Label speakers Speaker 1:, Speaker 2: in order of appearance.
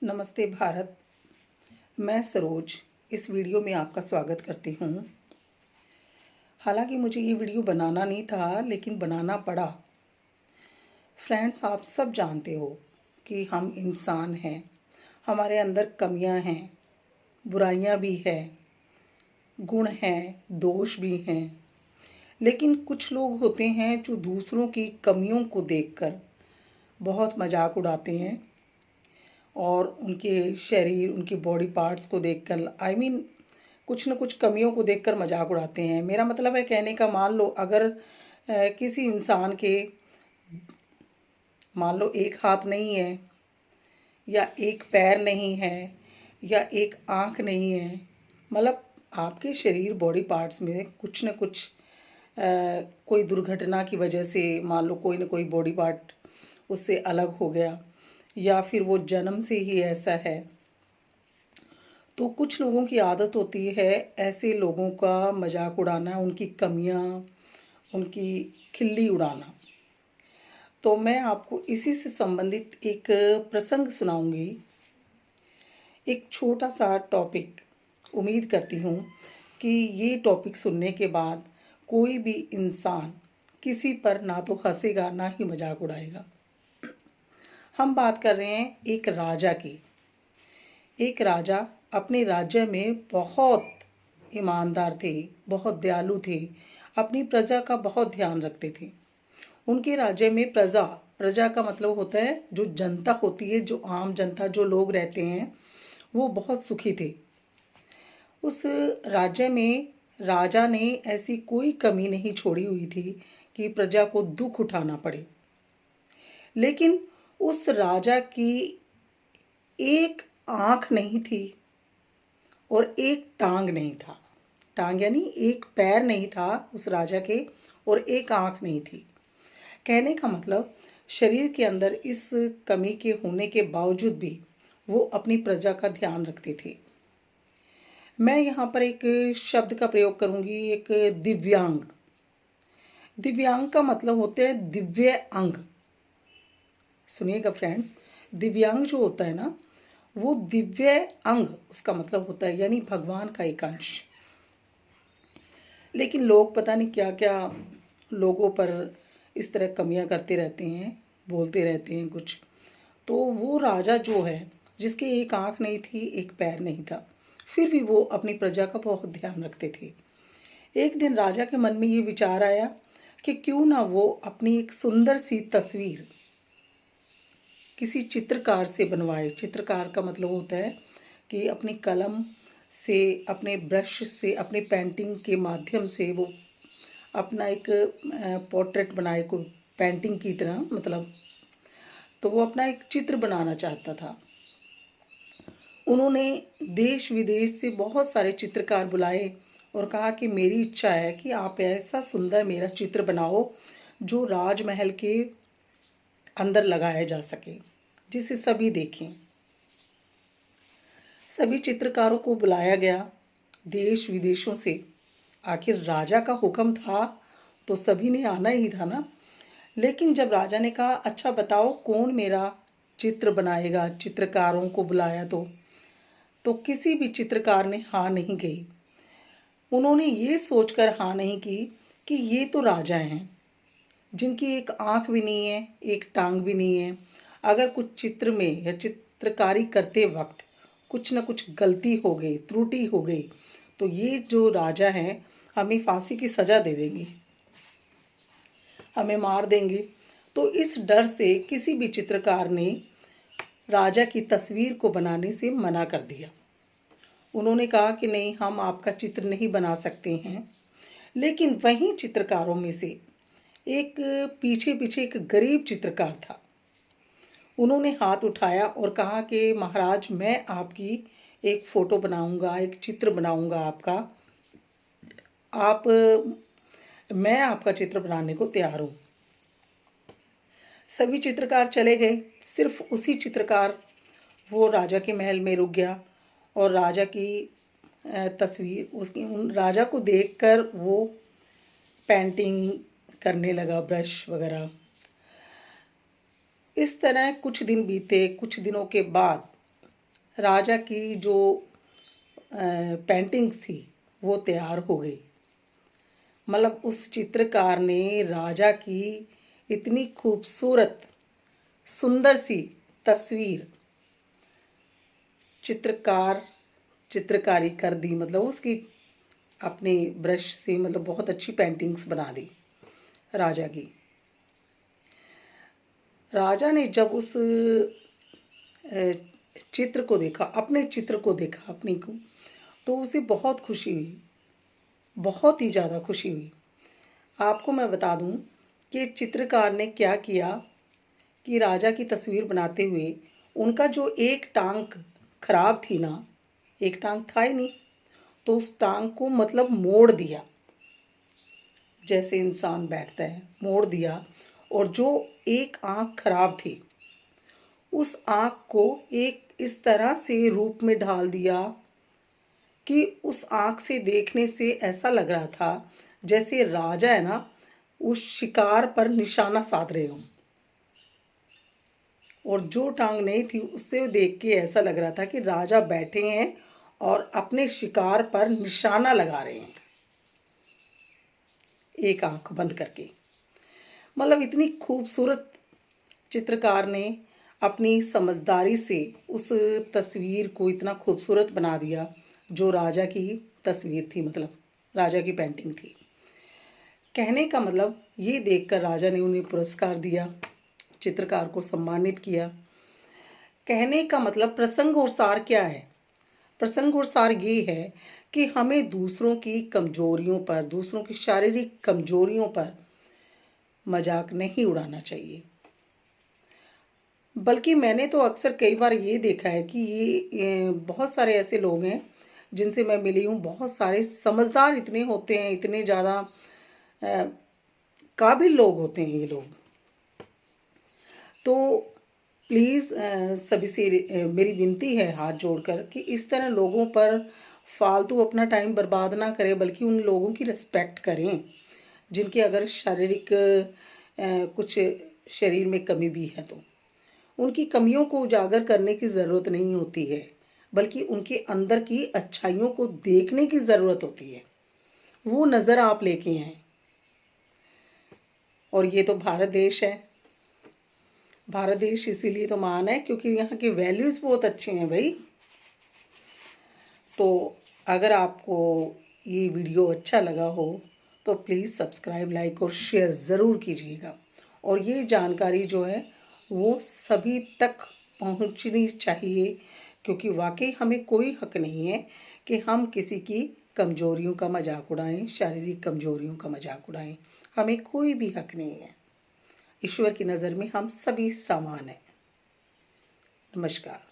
Speaker 1: नमस्ते भारत। मैं सरोज इस वीडियो में आपका स्वागत करती हूँ। हालांकि मुझे ये वीडियो बनाना नहीं था, लेकिन बनाना पड़ा। फ्रेंड्स, आप सब जानते हो कि हम इंसान हैं, हमारे अंदर कमियां हैं, बुराइयां भी हैं, गुण हैं, दोष भी हैं। लेकिन कुछ लोग होते हैं जो दूसरों की कमियों को देखकर बहुत मजाक उड़ाते हैं और उनके शरीर, उनके बॉडी पार्ट्स को देखकर कुछ न कुछ कमियों को देखकर मजाक उड़ाते हैं। मेरा मतलब है कहने का, मान लो अगर किसी इंसान के मान लो एक हाथ नहीं है, या एक पैर नहीं है, या एक आँख नहीं है, मतलब आपके शरीर, बॉडी पार्ट्स में कुछ न कुछ कोई दुर्घटना की वजह से मान लो कोई न कोई बॉडी पार्ट उससे अलग हो गया, या फिर वो जन्म से ही ऐसा है, तो कुछ लोगों की आदत होती है ऐसे लोगों का मजाक उड़ाना, उनकी कमियां, उनकी खिल्ली उड़ाना। तो मैं आपको इसी से संबंधित एक प्रसंग सुनाऊंगी, एक छोटा सा टॉपिक। उम्मीद करती हूँ कि ये टॉपिक सुनने के बाद कोई भी इंसान किसी पर ना तो हंसेगा ना ही मजाक उड़ाएगा। हम बात कर रहे हैं एक राजा की। एक राजा अपने राज्य में बहुत ईमानदार थे, बहुत दयालु थे, अपनी प्रजा का बहुत ध्यान रखते थे। उनके राज्य में प्रजा प्रजा का मतलब होता है जो जनता होती है, जो आम जनता, जो लोग रहते हैं, वो बहुत सुखी थे। उस राज्य में राजा ने ऐसी कोई कमी नहीं छोड़ी हुई थी कि प्रजा को दुख उठाना पड़े। लेकिन उस राजा की एक आंख नहीं थी और एक टांग नहीं था। टांग यानी एक पैर नहीं था उस राजा के, और एक आंख नहीं थी। कहने का मतलब, शरीर के अंदर इस कमी के होने के बावजूद भी वो अपनी प्रजा का ध्यान रखते थे। मैं यहाँ पर एक शब्द का प्रयोग करूंगी, एक दिव्यांग। दिव्यांग का मतलब होता है दिव्य अंग। सुनिएगा फ्रेंड्स, दिव्यांग जो होता है ना, वो दिव्य अंग उसका मतलब होता है, यानी भगवान का एक अंश। लेकिन लोग पता नहीं क्या क्या लोगों पर इस तरह कमियां करते रहते हैं, बोलते रहते हैं कुछ। तो वो राजा जो है, जिसके एक आंख नहीं थी, एक पैर नहीं था, फिर भी वो अपनी प्रजा का बहुत ध्यान रखते थे। एक दिन राजा के मन में ये विचार आया कि क्यों ना वो अपनी एक सुंदर सी तस्वीर किसी चित्रकार से बनवाए। चित्रकार का मतलब होता है कि अपनी कलम से, अपने ब्रश से, अपने पेंटिंग के माध्यम से वो अपना एक पोर्ट्रेट बनाए, को पेंटिंग की तरह, मतलब तो वो अपना एक चित्र बनाना चाहता था। उन्होंने देश विदेश से बहुत सारे चित्रकार बुलाए और कहा कि मेरी इच्छा है कि आप ऐसा सुंदर मेरा चित्र बनाओ जो राजमहल के अंदर लगाया जा सके, जिसे सभी देखें। सभी चित्रकारों को बुलाया गया देश विदेशों से। आखिर राजा का हुक्म था तो सभी ने आना ही था ना। लेकिन जब राजा ने कहा, अच्छा बताओ कौन मेरा चित्र बनाएगा, चित्रकारों को बुलाया तो किसी भी चित्रकार ने हाँ नहीं कही। उन्होंने ये सोचकर हाँ नहीं की कि ये तो राजा हैं, जिनकी एक आंख भी नहीं है, एक टांग भी नहीं है। अगर कुछ चित्र में या चित्रकारी करते वक्त कुछ न कुछ गलती हो गई, त्रुटि हो गई, तो ये जो राजा हैं हमें फांसी की सजा दे देंगे, हमें मार देंगे। तो इस डर से किसी भी चित्रकार ने राजा की तस्वीर को बनाने से मना कर दिया। उन्होंने कहा कि नहीं, हम आपका चित्र नहीं बना सकते हैं। लेकिन वहीं चित्रकारों में से एक पीछे पीछे एक गरीब चित्रकार था। उन्होंने हाथ उठाया और कहा कि महाराज, मैं आपकी एक फोटो बनाऊंगा, एक चित्र बनाऊंगा आपका। आप मैं आपका चित्र बनाने को तैयार हूँ। सभी चित्रकार चले गए, सिर्फ उसी चित्रकार वो राजा के महल में रुक गया और राजा की तस्वीर, उसकी, उन राजा को देखकर वो पेंटिंग करने लगा, ब्रश वगैरह। इस तरह कुछ दिन बीते। कुछ दिनों के बाद राजा की जो पेंटिंग थी वो तैयार हो गई। मतलब उस चित्रकार ने राजा की इतनी खूबसूरत सुंदर सी तस्वीर चित्रकारी कर दी। मतलब उसकी अपने ब्रश से मतलब बहुत अच्छी पेंटिंग्स बना दी राजा की। राजा ने जब उस चित्र को देखा, अपने चित्र को देखा अपने को, तो उसे बहुत खुशी हुई, बहुत ही ज़्यादा खुशी हुई। आपको मैं बता दूं कि चित्रकार ने क्या किया कि राजा की तस्वीर बनाते हुए उनका जो एक टांग खराब थी ना, एक टांग था ही नहीं, तो उस टांग को मतलब मोड़ दिया, जैसे इंसान बैठता है मोड़ दिया। और जो एक आँख खराब थी उस आँख को एक इस तरह से रूप में ढाल दिया कि उस आँख से देखने से ऐसा लग रहा था जैसे राजा है ना उस शिकार पर निशाना साध रहे हों। और जो टांग नहीं थी उससे देख के ऐसा लग रहा था कि राजा बैठे हैं और अपने शिकार पर निशाना लगा रहे हैं, एक आंख बंद करके। मतलब इतनी खूबसूरत चित्रकार ने अपनी समझदारी से उस तस्वीर को इतना खूबसूरत बना दिया, जो राजा की तस्वीर थी, मतलब राजा की पेंटिंग थी। कहने का मतलब ये देखकर राजा ने उन्हें पुरस्कार दिया, चित्रकार को सम्मानित किया। कहने का मतलब प्रसंग और सार क्या है? प्रसंग और सार ये है कि हमें दूसरों की कमजोरियों पर, दूसरों की शारीरिक कमजोरियों पर मजाक नहीं उड़ाना चाहिए। बल्कि मैंने तो अक्सर कई बार ये देखा है कि ये बहुत सारे ऐसे लोग हैं जिनसे मैं मिली हूँ, बहुत सारे समझदार इतने होते हैं, इतने ज़्यादा काबिल लोग होते हैं ये लोग। तो प्लीज़ सभी से मेरी विनती है हाथ जोड़कर कि इस तरह लोगों पर फालतू अपना टाइम बर्बाद ना करें, बल्कि उन लोगों की रिस्पेक्ट करें जिनके अगर शारीरिक कुछ शरीर में कमी भी है तो उनकी कमियों को उजागर करने की ज़रूरत नहीं होती है, बल्कि उनके अंदर की अच्छाइयों को देखने की ज़रूरत होती है। वो नज़र आप लेके आए। और ये तो भारत देश है। भारत देश इसीलिए तो महान है क्योंकि यहाँ की वैल्यूज़ बहुत अच्छे हैं भाई। तो अगर आपको ये वीडियो अच्छा लगा हो तो प्लीज़ सब्सक्राइब, लाइक और शेयर ज़रूर कीजिएगा। और ये जानकारी जो है वो सभी तक पहुंचनी चाहिए, क्योंकि वाकई हमें कोई हक नहीं है कि हम किसी की कमजोरियों का मजाक उड़ाएं, शारीरिक कमजोरियों का मजाक उड़ाएं। हमें कोई भी हक नहीं है। ईश्वर की नज़र में हम सभी समान हैं। नमस्कार।